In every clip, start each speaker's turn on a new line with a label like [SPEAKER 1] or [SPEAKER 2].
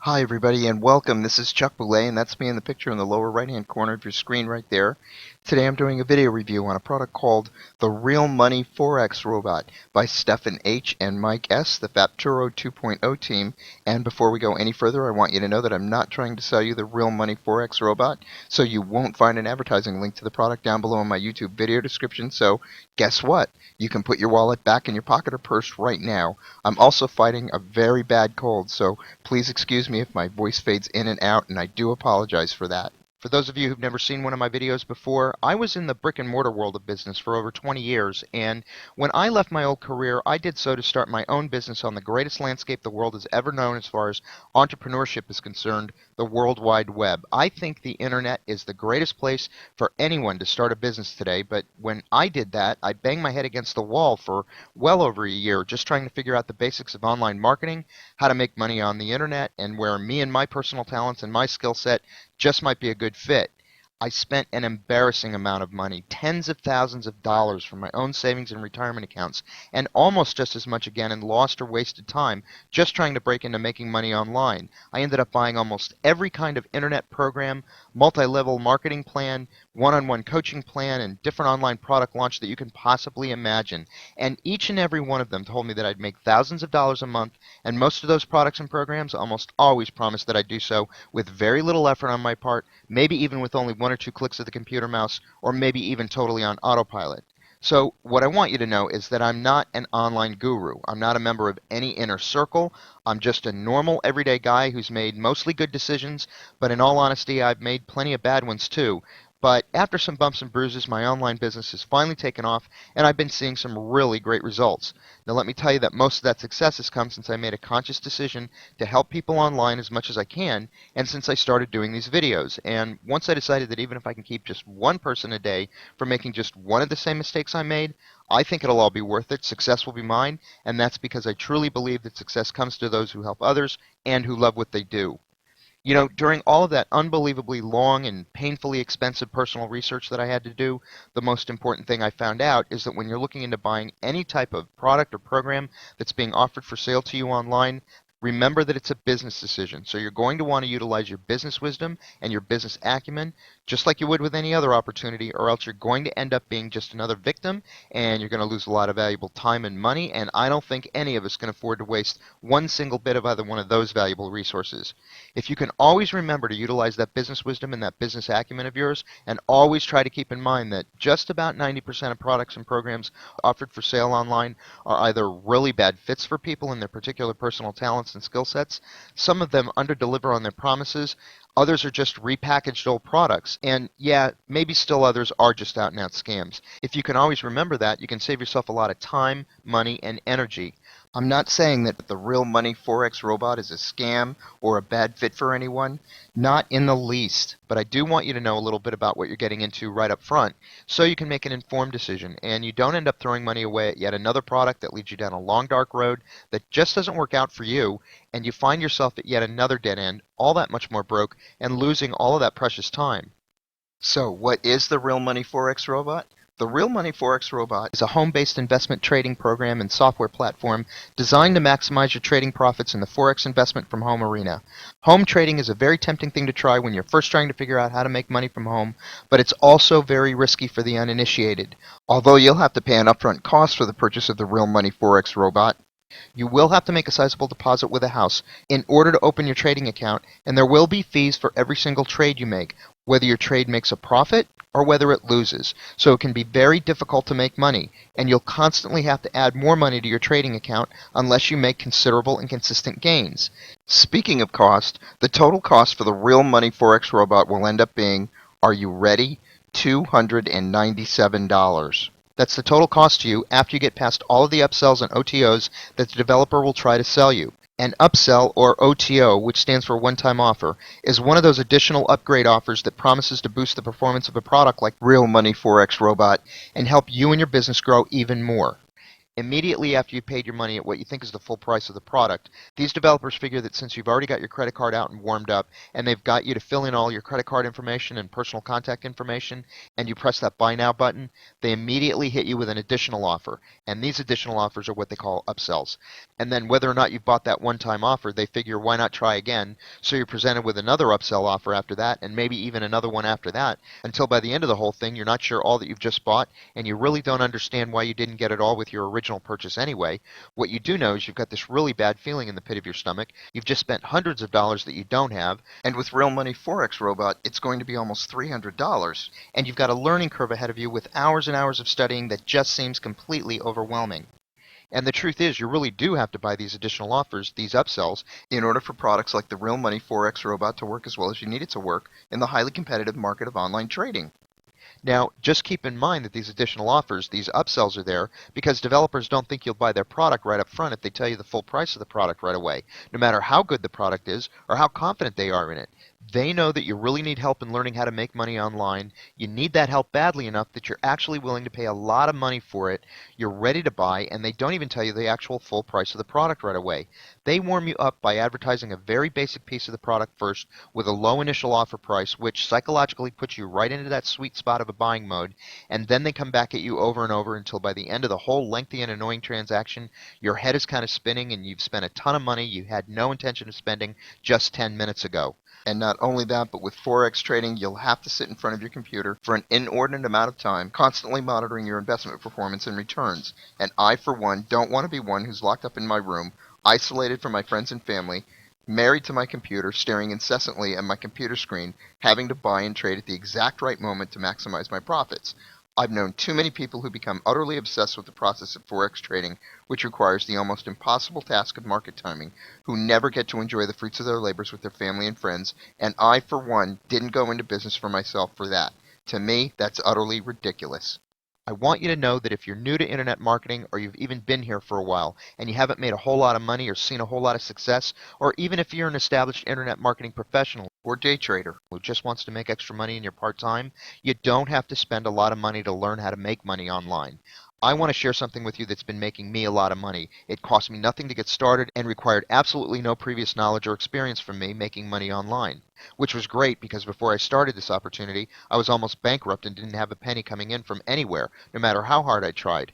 [SPEAKER 1] Hi everybody and welcome. This is Chuck Boulais and that's me in the picture in the lower right hand corner of your screen right there. Today I'm doing a video review on a product called the Real Money Forex Robot by Stefan H and Mike S, the Fapturbo 2.0 team. And before we go any further, I want you to know that I'm not trying to sell you the Real Money Forex Robot, so you won't find an advertising link to the product down below in my YouTube video description. So guess what? You can put your wallet back in your pocket or purse right now. I'm also fighting a very bad cold, so please excuse me if my voice fades in and out, and I do apologize for that. For those of you who've never seen one of my videos before, I was in the brick and mortar world of business for over 20 years, and when I left my old career, I did so to start my own business on the greatest landscape the world has ever known as far as entrepreneurship is concerned, the World Wide Web. I think the internet is the greatest place for anyone to start a business today, but when I did that, I banged my head against the wall for well over a year just trying to figure out the basics of online marketing, how to make money on the internet, and where me and my personal talents and my skill set just might be a good fit. I spent an embarrassing amount of money, tens of thousands of dollars from my own savings and retirement accounts, and almost just as much again in lost or wasted time just trying to break into making money online. I ended up buying almost every kind of internet program, multi-level marketing plan, one-on-one coaching plan, and different online product launch that you can possibly imagine. And each and every one of them told me that I'd make thousands of dollars a month, and most of those products and programs almost always promised that I'd do so with very little effort on my part, maybe even with only one or two clicks of the computer mouse, or maybe even totally on autopilot. So what I want you to know is that I'm not an online guru. I'm not a member of any inner circle. I'm just a normal everyday guy who's made mostly good decisions, but in all honesty, I've made plenty of bad ones too. But after some bumps and bruises, my online business has finally taken off, and I've been seeing some really great results. Now let me tell you that most of that success has come since I made a conscious decision to help people online as much as I can, and since I started doing these videos. And once I decided that even if I can keep just one person a day from making just one of the same mistakes I made, I think it'll all be worth it. Success will be mine, and that's because I truly believe that success comes to those who help others and who love what they do. You know, during all of that unbelievably long and painfully expensive personal research that I had to do, the most important thing I found out is that when you're looking into buying any type of product or program that's being offered for sale to you online, remember that it's a business decision. So you're going to want to utilize your business wisdom and your business acumen just like you would with any other opportunity, or else you're going to end up being just another victim and you're going to lose a lot of valuable time and money, and I don't think any of us can afford to waste one single bit of either one of those valuable resources. If you can always remember to utilize that business wisdom and that business acumen of yours, and always try to keep in mind that just about 90% of products and programs offered for sale online are either really bad fits for people and their particular personal talents and skill sets, some of them underdeliver on their promises, others are just repackaged old products, and yeah, maybe still others are just out and out scams. If you can always remember that, you can save yourself a lot of time, money, and energy. I'm not saying that the Real Money Forex Robot is a scam or a bad fit for anyone. Not in the least. But I do want you to know a little bit about what you're getting into right up front so you can make an informed decision and you don't end up throwing money away at yet another product that leads you down a long dark road that just doesn't work out for you, and you find yourself at yet another dead end, all that much more broke, and losing all of that precious time. So, what is the Real Money Forex Robot? The Real Money Forex Robot is a home-based investment trading program and software platform designed to maximize your trading profits in the Forex investment from home arena. Home trading is a very tempting thing to try when you're first trying to figure out how to make money from home, but it's also very risky for the uninitiated. Although you'll have to pay an upfront cost for the purchase of the Real Money Forex Robot, you will have to make a sizable deposit with a house in order to open your trading account, and there will be fees for every single trade you make, whether your trade makes a profit or whether it loses. So it can be very difficult to make money, and you'll constantly have to add more money to your trading account unless you make considerable and consistent gains. Speaking of cost, the total cost for the Real Money Forex Robot will end up being, are you ready? $297. That's the total cost to you after you get past all of the upsells and OTOs that the developer will try to sell you. An upsell, or OTO, which stands for one-time offer, is one of those additional upgrade offers that promises to boost the performance of a product like Real Money Forex Robot and help you and your business grow even more. Immediately after you paid your money at what you think is the full price of the product, these developers figure that since you've already got your credit card out and warmed up, and they've got you to fill in all your credit card information and personal contact information, and you press that Buy Now button, they immediately hit you with an additional offer. And these additional offers are what they call upsells. And then whether or not you bought that one-time offer, they figure why not try again, so you're presented with another upsell offer after that, and maybe even another one after that, until by the end of the whole thing, you're not sure all that you've just bought, and you really don't understand why you didn't get it all with your original purchase anyway. What you do know is you've got this really bad feeling in the pit of your stomach. You've just spent hundreds of dollars that you don't have, and with Real Money Forex Robot, it's going to be almost $300. And you've got a learning curve ahead of you with hours and hours of studying that just seems completely overwhelming. And the truth is, you really do have to buy these additional offers, these upsells, in order for products like the Real Money Forex Robot to work as well as you need it to work in the highly competitive market of online trading. Now, just keep in mind that these additional offers, these upsells are there because developers don't think you'll buy their product right up front if they tell you the full price of the product right away, no matter how good the product is or how confident they are in it. They know that you really need help in learning how to make money online. You need that help badly enough that you're actually willing to pay a lot of money for it. You're ready to buy, and they don't even tell you the actual full price of the product right away. They warm you up by advertising a very basic piece of the product first with a low initial offer price, which psychologically puts you right into that sweet spot of a buying mode, and then they come back at you over and over until by the end of the whole lengthy and annoying transaction, your head is kind of spinning and you've spent a ton of money you had no intention of spending just 10 minutes ago. And not only that, but with Forex trading, you'll have to sit in front of your computer for an inordinate amount of time, constantly monitoring your investment performance and returns. And I, for one, don't want to be one who's locked up in my room, isolated from my friends and family, married to my computer, staring incessantly at my computer screen, having to buy and trade at the exact right moment to maximize my profits. I've known too many people who become utterly obsessed with the process of Forex trading, which requires the almost impossible task of market timing, who never get to enjoy the fruits of their labors with their family and friends, and I, for one, didn't go into business for myself for that. To me, that's utterly ridiculous. I want you to know that if you're new to internet marketing, or you've even been here for a while, and you haven't made a whole lot of money or seen a whole lot of success, or even if you're an established internet marketing professional or day trader who just wants to make extra money in your part-time, you don't have to spend a lot of money to learn how to make money online. I want to share something with you that's been making me a lot of money. It cost me nothing to get started and required absolutely no previous knowledge or experience from me making money online. Which was great because before I started this opportunity, I was almost bankrupt and didn't have a penny coming in from anywhere, no matter how hard I tried.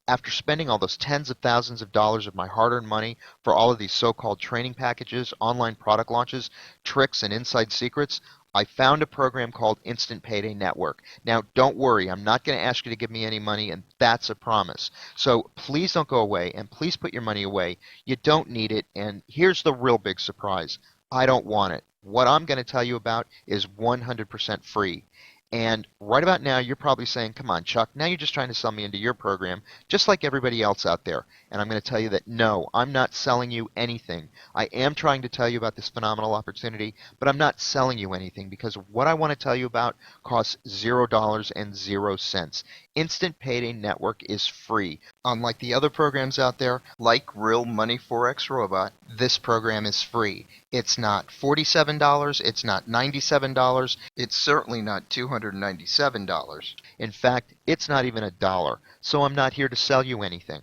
[SPEAKER 1] After spending all those tens of thousands of dollars of my hard-earned money for all of these so-called training packages, online product launches, tricks, and inside secrets, I found a program called Instant Payday Network. Now, don't worry, I'm not going to ask you to give me any money, and that's a promise. So please don't go away, and please put your money away. You don't need it, and here's the real big surprise. I don't want it. What I'm going to tell you about is 100% free. And right about now, you're probably saying, come on, Chuck, now you're just trying to sell me into your program, just like everybody else out there. And I'm going to tell you that, no, I'm not selling you anything. I am trying to tell you about this phenomenal opportunity, but I'm not selling you anything because what I want to tell you about costs $0.00. Instant Payday Network is free. Unlike the other programs out there, like Real Money Forex Robot, this program is free. It's not $47, it's not $97, it's certainly not $297. In fact, it's not even $1, so I'm not here to sell you anything.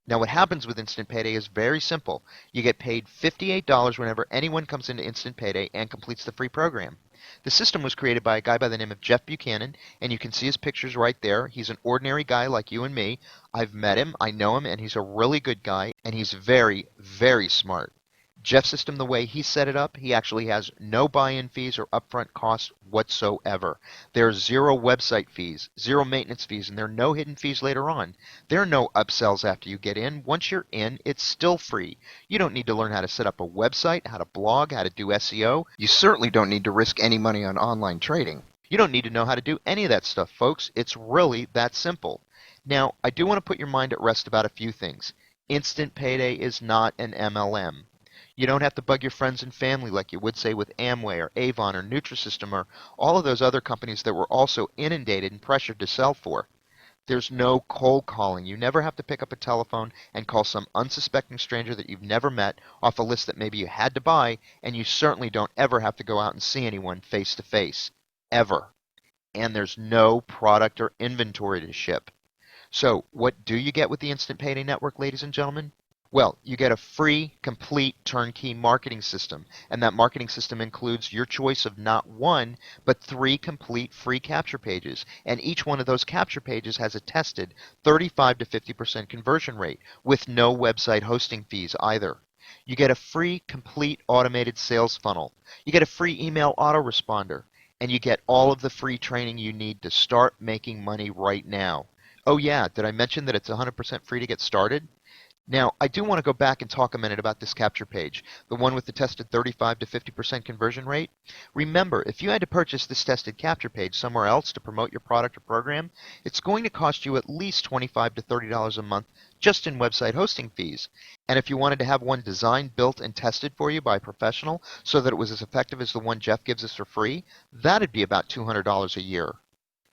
[SPEAKER 1] Now what happens with Instant Payday is very simple. You get paid $58 whenever anyone comes into Instant Payday and completes the free program. The system was created by a guy by the name of Jeff Buchanan, and you can see his pictures right there. He's an ordinary guy like you and me. I've met him, I know him, and he's a really good guy, and he's very, very smart. Jeff's system, the way he set it up, he actually has no buy-in fees or upfront costs whatsoever. There are zero website fees, zero maintenance fees, and there are no hidden fees later on. There are no upsells after you get in. Once you're in, it's still free. You don't need to learn how to set up a website, how to blog, how to do SEO. You certainly don't need to risk any money on online trading. You don't need to know how to do any of that stuff, folks. It's really that simple. Now, I do want to put your mind at rest about a few things. Instant Payday is not an MLM. You don't have to bug your friends and family like you would say with Amway or Avon or Nutrisystem or all of those other companies that were also inundated and pressured to sell for. There's no cold calling. You never have to pick up a telephone and call some unsuspecting stranger that you've never met off a list that maybe you had to buy, and you certainly don't ever have to go out and see anyone face to face. Ever. And there's no product or inventory to ship. So what do you get with the Instant Payday Network, ladies and gentlemen? Well, you get a free, complete, turnkey marketing system, and that marketing system includes your choice of not one, but three complete free capture pages, and each one of those capture pages has a tested 35 to 50% conversion rate, with no website hosting fees either. You get a free, complete automated sales funnel. You get a free email autoresponder, and you get all of the free training you need to start making money right now. Oh yeah, did I mention that it's 100% free to get started? Now, I do want to go back and talk a minute about this capture page, the one with the tested 35 to 50% conversion rate. Remember, if you had to purchase this tested capture page somewhere else to promote your product or program, it's going to cost you at least $25 to $30 a month just in website hosting fees. And if you wanted to have one designed, built, and tested for you by a professional so that it was as effective as the one Jeff gives us for free, that'd be about $200 a year.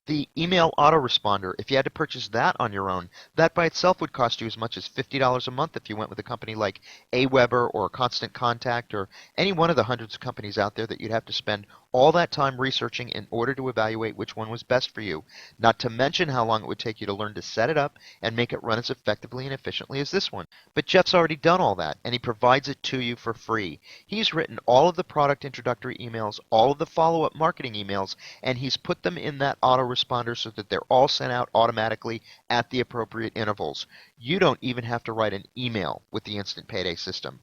[SPEAKER 1] The email autoresponder, if you had to purchase that on your own, that by itself would cost you as much as $50 a month if you went with a company like Aweber or Constant Contact or any one of the hundreds of companies out there that you'd have to spend all that time researching in order to evaluate which one was best for you, not to mention how long it would take you to learn to set it up and make it run as effectively and efficiently as this one. But Jeff's already done all that, and he provides it to you for free. He's written all of the product introductory emails, all of the follow-up marketing emails, and he's put them in that autoresponder so that they're all sent out automatically at the appropriate intervals. You don't even have to write an email with the Instant Payday system.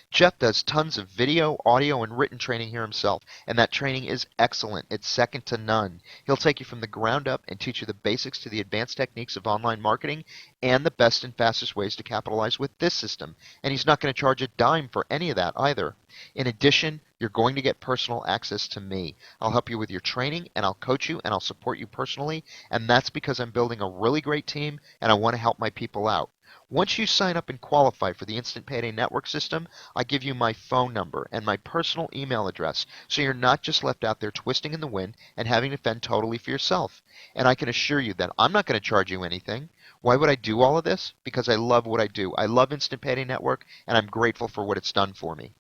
[SPEAKER 1] Jeff does tons of video, audio, and written training here himself, and that training is excellent. It's second to none. He'll take you from the ground up and teach you the basics to the advanced techniques of online marketing and the best and fastest ways to capitalize with this system. And he's not going to charge a dime for any of that either. In addition, you're going to get personal access to me. I'll help you with your training, and I'll coach you, and I'll support you personally, and that's because I'm building a really great team, and I want to help my people out. Once you sign up and qualify for the Instant Payday Network system, I give you my phone number and my personal email address, so you're not just left out there twisting in the wind and having to fend totally for yourself. And I can assure you that I'm not going to charge you anything. Why would I do all of this? Because I love what I do. I love Instant Payday Network, and I'm grateful for what it's done for me.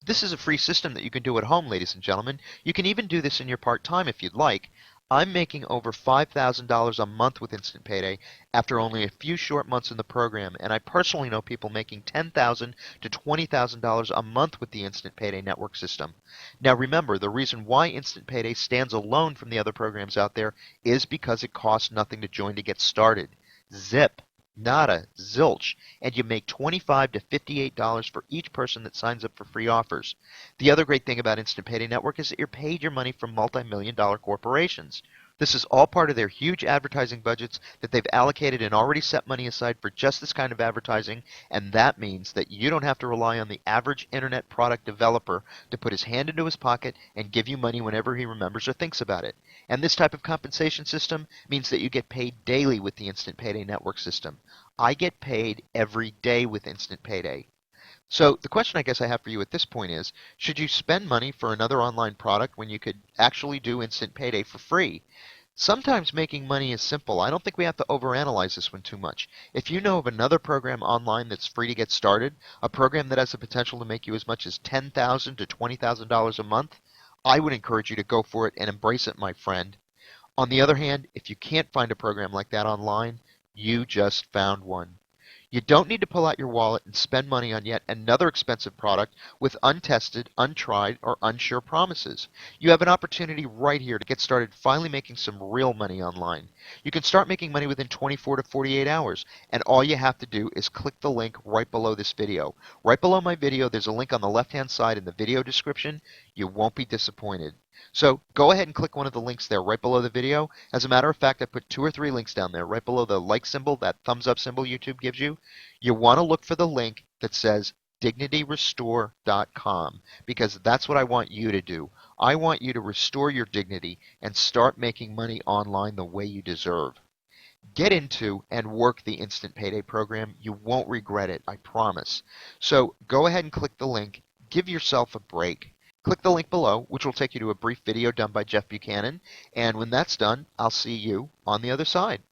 [SPEAKER 1] This is a free system that you can do at home, ladies and gentlemen. You can even do this in your part-time if you'd like. I'm making over $5,000 a month with Instant Payday after only a few short months in the program, and I personally know people making $10,000 to $20,000 a month with the Instant Payday Network system. Now remember, the reason why Instant Payday stands alone from the other programs out there is because it costs nothing to join to get started. Zip. Nada, zilch, and you make $25 to $58 for each person that signs up for free offers. The other great thing about Instant Payday Network is that you're paid your money from multi-million-dollar corporations. This is all part of their huge advertising budgets that they've allocated and already set money aside for just this kind of advertising, and that means that you don't have to rely on the average internet product developer to put his hand into his pocket and give you money whenever he remembers or thinks about it. And this type of compensation system means that you get paid daily with the Instant Payday Network system. I get paid every day with Instant Payday. So the question I guess I have for you at this point is, should you spend money for another online product when you could actually do Instant Payday for free? Sometimes making money is simple. I don't think we have to overanalyze this one too much. If you know of another program online that's free to get started, a program that has the potential to make you as much as $10,000 to $20,000 a month, I would encourage you to go for it and embrace it, my friend. On the other hand, if you can't find a program like that online, you just found one. You don't need to pull out your wallet and spend money on yet another expensive product with untested, untried, or unsure promises. You have an opportunity right here to get started finally making some real money online. You can start making money within 24 to 48 hours, and all you have to do is click the link right below this video. Right below my video, there's a link on the left-hand side in the video description. You won't be disappointed. So go ahead and click one of the links there right below the video. As a matter of fact, I put 2 or 3 links down there right below the like symbol, that thumbs up symbol YouTube gives you. You want to look for the link that says dignityrestore.com, because that's what I want you to do. I want you to restore your dignity and start making money online the way you deserve. Get into and work the Instant Payday program. You won't regret it, I promise. So go ahead and click the link. Give yourself a break. Click the link below, which will take you to a brief video done by Jeff Buchanan, and when that's done, I'll see you on the other side.